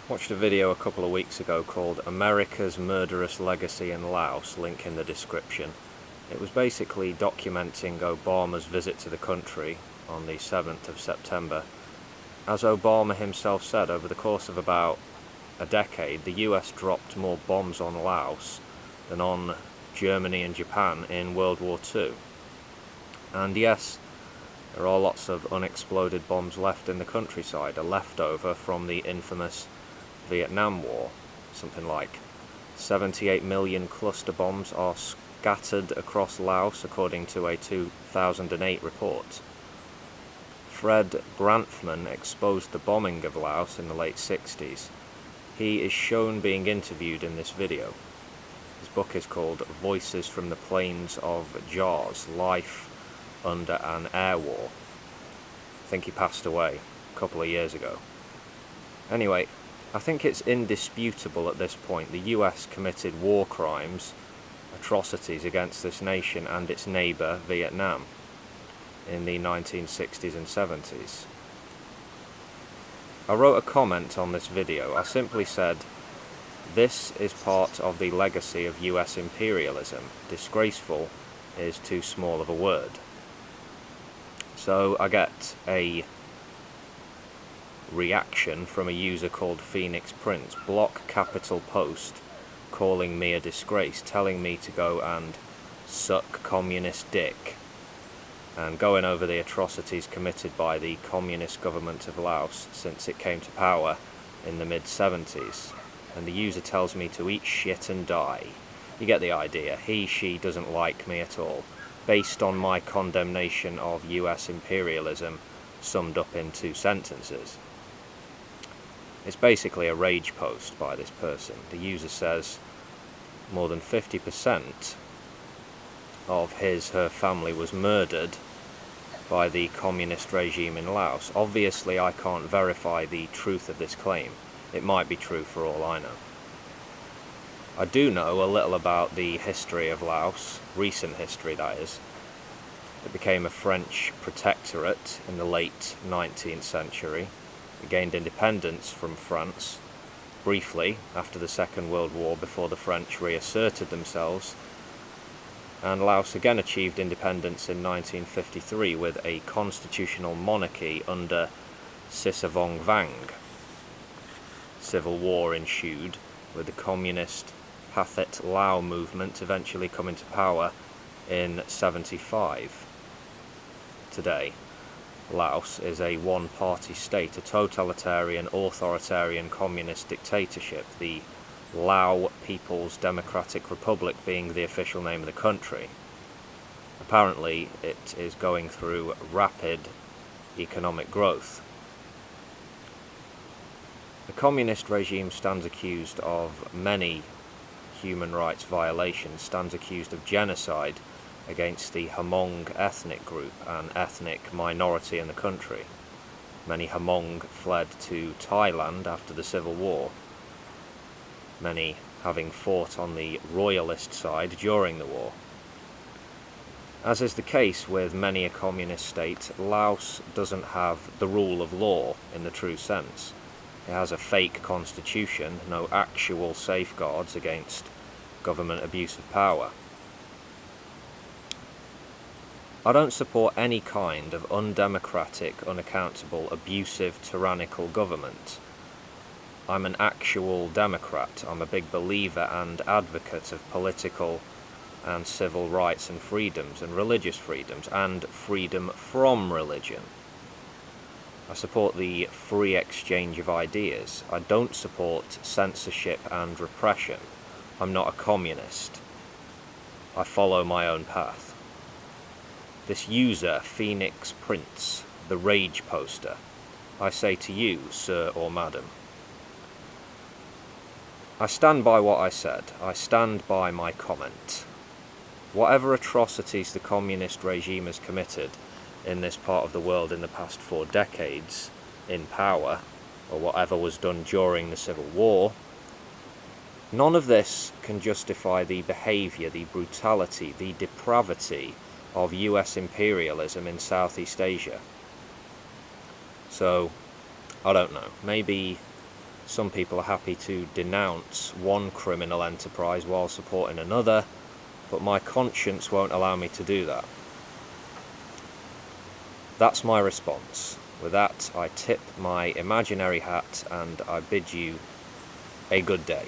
Watched a video a couple of weeks ago called America's Murderous Legacy in Laos, link in the description. It was basically documenting Obama's visit to the country on the 7th of September. As Obama himself said, over the course of about a decade, the US dropped more bombs on Laos than on Germany and Japan in World War II. And yes, there are lots of unexploded bombs left in the countryside, a leftover from the infamous Vietnam War. Something like 78 million cluster bombs are scattered across Laos, according to a 2008 report. Fred Grantham exposed the bombing of Laos in the late 60s. He is shown being interviewed in this video. His book is called Voices from the Plains of Jaws, Life Under an Air War. I think he passed away a couple of years ago. Anyway, I think it's indisputable at this point the US committed war crimes, atrocities against this nation and its neighbour Vietnam in the 1960s and 70s. I wrote a comment on this video. I simply said, "This is part of the legacy of US imperialism. Disgraceful is too small of a word." So I get a reaction from a user called Phoenix Prince, block capital post, calling me a disgrace, telling me to go and suck communist dick, and going over the atrocities committed by the communist government of Laos since it came to power in the mid-70s. And the user tells me to eat shit and die. You get the idea. She doesn't like me at all, based on my condemnation of US imperialism summed up in 2 sentences. It's basically a rage post by this person. The user says more than 50% of her family was murdered by the communist regime in Laos. Obviously, I can't verify the truth of this claim. It might be true for all I know. I do know a little about the history of Laos, recent history that is. It became a French protectorate in the late 19th century. It gained independence from France briefly after the Second World War, before the French reasserted themselves, and Laos again achieved independence in 1953 with a constitutional monarchy under Sisavong-Vang. Civil war ensued, with the communist Pathet Lao movement eventually coming to power in 1975. Today, Laos is a one-party state, a totalitarian, authoritarian communist dictatorship, the Lao People's Democratic Republic being the official name of the country. Apparently, it is going through rapid economic growth. The communist regime stands accused of many human rights violations, stands accused of genocide against the Hmong ethnic group, an ethnic minority in the country. Many Hmong fled to Thailand after the Civil War, many having fought on the royalist side during the war. As is the case with many a communist state, Laos doesn't have the rule of law in the true sense. It has a fake constitution, no actual safeguards against government abuse of power. I don't support any kind of undemocratic, unaccountable, abusive, tyrannical government. I'm an actual Democrat. I'm a big believer and advocate of political and civil rights and freedoms, and religious freedoms, and freedom from religion. I support the free exchange of ideas. I don't support censorship and repression. I'm not a communist. I follow my own path. This user, Phoenix Prince, the rage poster, I say to you, sir or madam, I stand by what I said. I stand by my comment. Whatever atrocities the communist regime has committed in this part of the world in the past 4 decades in power, or whatever was done during the Civil War, none of this can justify the behaviour, the brutality, the depravity of US imperialism in Southeast Asia. So, I don't know, maybe Some people are happy to denounce one criminal enterprise while supporting another, but my conscience won't allow me to do that. That's my response. With that, I tip my imaginary hat and I bid you a good day.